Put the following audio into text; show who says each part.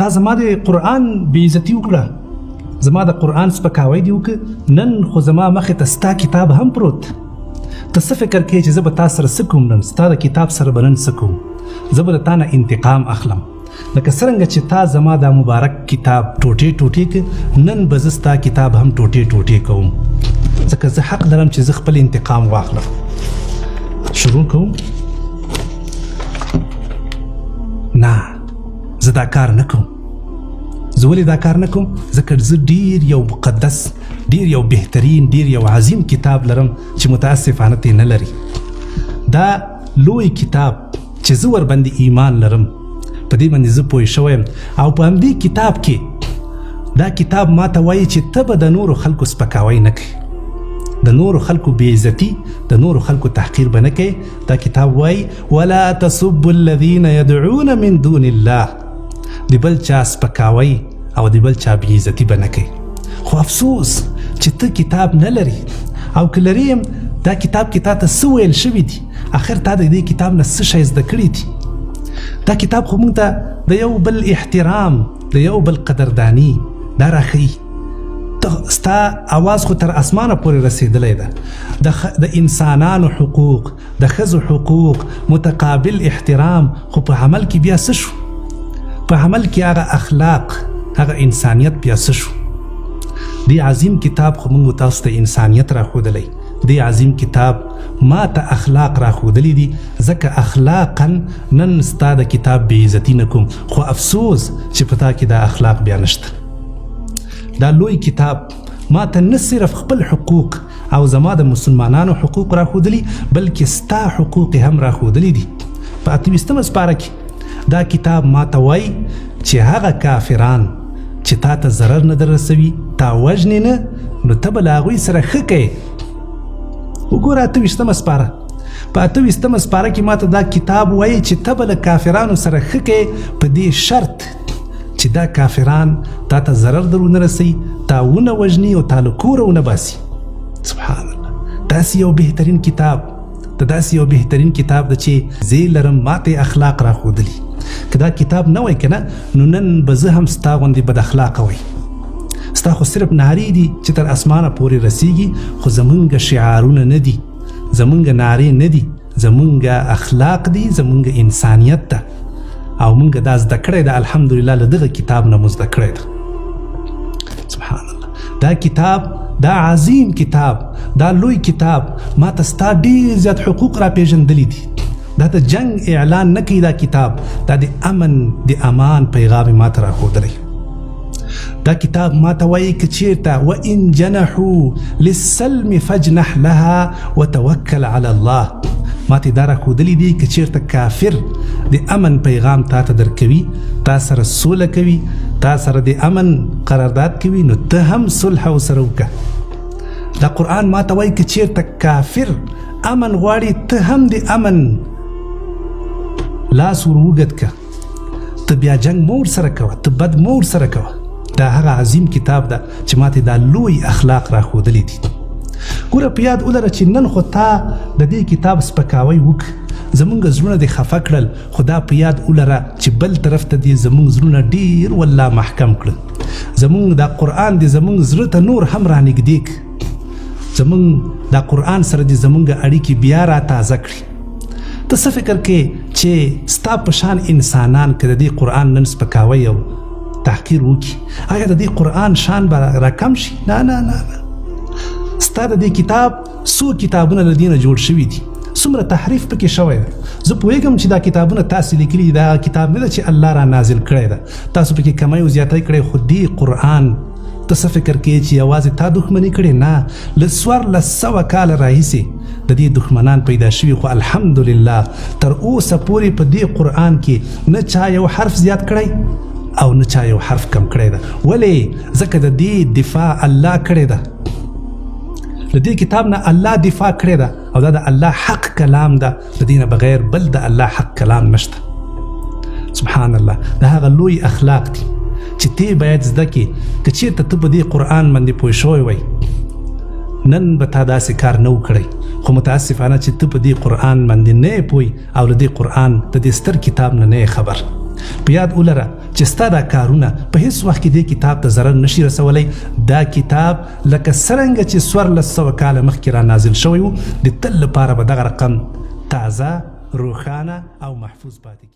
Speaker 1: تا زما د قرآن بې عزتي وکړه، زما د قرآن سپکاوی دې وکړه، نن خو زما مخې ته ستا کتاب هم پروت. ته څه فکر کوې چې زه به تا سره څه کوم؟ نن ستا د کتاب سره به نن څه کوم؟ زه به د تا نه انتقام اخلم. لکه څرنګه چې تا زما دا مبارک کتاب ټوټې ټوټې که، نن به زه ستا کتاب هم ټوټې ټوټې کوم، ځکه زه حق لرم چې زه خپل انتقام واخلم. شروع کوم؟ نه، زه دا کار نه کوم. زه ولې دا کار نه کوم؟ ځکه زه ډیر یو مقدس، ډیر یو بهترین، ډیر یو عظیم کتاب لرم چې متاسفانه تی نه لري. دا لوی کتاب چې زه ورباندې ایمان لرم، په دې باندې زه پوه شوی یم، او په همدې کتاب کې دا کتاب ما ته وایي چې ته به د نورو خلکو سپکاوی نه کوې، د نورو خلکو بې عزتي، د نورو خلکو تحقیر به نه کوې. دا کتاب وایي ولا تسبوا الذین یدعون من دون الله، د بل چا سپکاوی او د بل چا بې عزتي به نه کوې. خو افسوس چې ته کتاب نه لري، او که لري دا کتاب کې تا ته څه ویل شوي دي؟ آخر تا د دې کتاب نه څه شی زده کړي دي؟ دا کتاب خو موږ ته د یو بل احترام، د یو بل قدردانی دا راښیي. ستا اواز خو تر اسمانه پورې رسېدلی ده. د انسانانو حقوق، د ښځو حقوق، متقابل احترام، خو په عمل کې بیا څه شو؟ په عمل کې هغه اخلاق، هغه انسانیت بیا څه شو؟ دی عظیم کتاب خو موږ تاسو ته انسانیت راښودلی، دی عظیم کتاب ما ته اخلاق راښودلی دي، ځکه اخلاقا نن ستا د کتاب بې عزتي نه کوم. خو افسوس چې په تا کې دا اخلاق بیا نشته. دا لوی کتاب ما ته نه صرف خپل حقوق او زما د مسلمانانو حقوق راښودلي، بلکې ستا حقوق هم راښودلي دي. په 28مه سپاره کې دا کتاب ما ته وایي چې هغه کافران چې تا ته ضرر نه در رسوي، تا وژنې نه، نو ته به له هغوی سره ښه کوې. وګوره 28مه سپاره، په 28مه سپاره کې ما ته دا کتاب وایي چې ته به له کافرانو سره ښه کوې، په دې شرط چې دا کافران تا ته ضرر در ونه رسوي، تا ونه وژني او تا له کوره ونه باسي. سبحان الله، داسې یو بهترین کتاب، داسې یو بهترین کتاب ده چې زه لرم، ما ته اخلاق راښودلي. که دا کتاب نه وای که نه، نو نن به زه هم ستا غوندې بد اخلاقه وای. ستا خو صرف نارې دي چې تر اسمانه پورې رسیږي، خو زمونږ شعارونه نه دي، زمونږ نارې نه دي، زمونږ اخلاق دي، زمونږ انسانیت ده، او مونږ دا زده کړی ده. الحمدلله له دغه کتاب نه مو زده کړی ده. سبحان الله، دا کتاب، دا عظیم کتاب، دا لوی کتاب ما ته ستا ډېر زیات حقوق را پیژندلی دي. دا د جنگ اعلان نه کوي دا کتاب، دا د امن، د امان پیغام ما ته راښودلی. دا کتاب ما ته وایي که چیرته وان جنحوا للسلم فاجنح لها وتوکل علی الله، ما ته دا راښودلی دي که چیرته کافر د امن پیغام تا ته درکوي، تا سره سوله کوي، تا سره د امن قرارداد کوي، نو ته هم صلح ورسره وکړه. دا قرآن ما ته وایي که چیرته کافر امن غواړي، ته هم د امن لاس ور وګد که، ته بیا جنگ مو ورسره کوه، ته بد مو ورسره کوه. دا هغه عظیم کتاب ده چې ما ته دا لوی اخلاق راښودلی دي. ګوره په یاد ولره چې نن خو تا د دې کتاب سپکاوی وکړه، زمونږ زړونه دې خفه کړل، خو دا په یاد ولره چې بل طرف ته دې زمونږ زړونه ډېر والله محکم کړل. زمونږ دا قرآن دې زمونږ زړه ته نور هم رانږدې کړي، زمونږ دا قرآن سره دې زمونږ اړیکې بیا را تازه کړي. ته څه فکر کوې چې ستا په شان انسانان که د دې قرآن نن سپکاوی او تحقیر وکړي، آیا د دې قرآن شان به راکم شي؟ نه نه نه نه. ستا د دې کتاب څو کتابونه له دې نه جوړ شوي دي، څومره تحریف پکې شوی ده. زه پوهېږم چې دا کتابونه تاسې لیکلي، دا کتاب نه ده چې الله را نازل کړی ده، تاسو پکې کمی او زیاتی کړی، خو دې قرآن ته څه فکر کوې چې یوازې تا دښمني کړې؟ نه، له 1400 کاله راهیسې د دې دښمنان پیدا شوي، خو الحمدلله تر اوسه پورې په دې قرآن کې نه چا یو حرف زیات کړی او نه چا یو حرف کم کړی ده. ولې؟ ځکه د دې دفاع الله کړې ده، د دې کتاب نه الله دفاع کړې ده، او دا د الله حق کلام ده، د دې نه بغیر بل د الله حق کلام نشته. سبحان الله، دا هغه لوی اخلاق دي چې ته باید زده کړې. که چېرته ته په دې قرآن باندې پوه شوی وای، نن به تا داسې کار نه و کړی، خو متاسفانه چې ته په دې قرآن باندې نه یې پوی او له دې قرآن د دې ستر کتاب نه یې خبر. په یاد ولره چې ستا دا کارونه په هیڅ وخت کې دې کتاب ته ضرر نشي رسولی. دا کتاب لکه څرنګه چې 1400 کاله مخکې را نازل شوی و د تل لپاره به دغه رقم تازه، روښانه او محفوظ پاتې کیږي.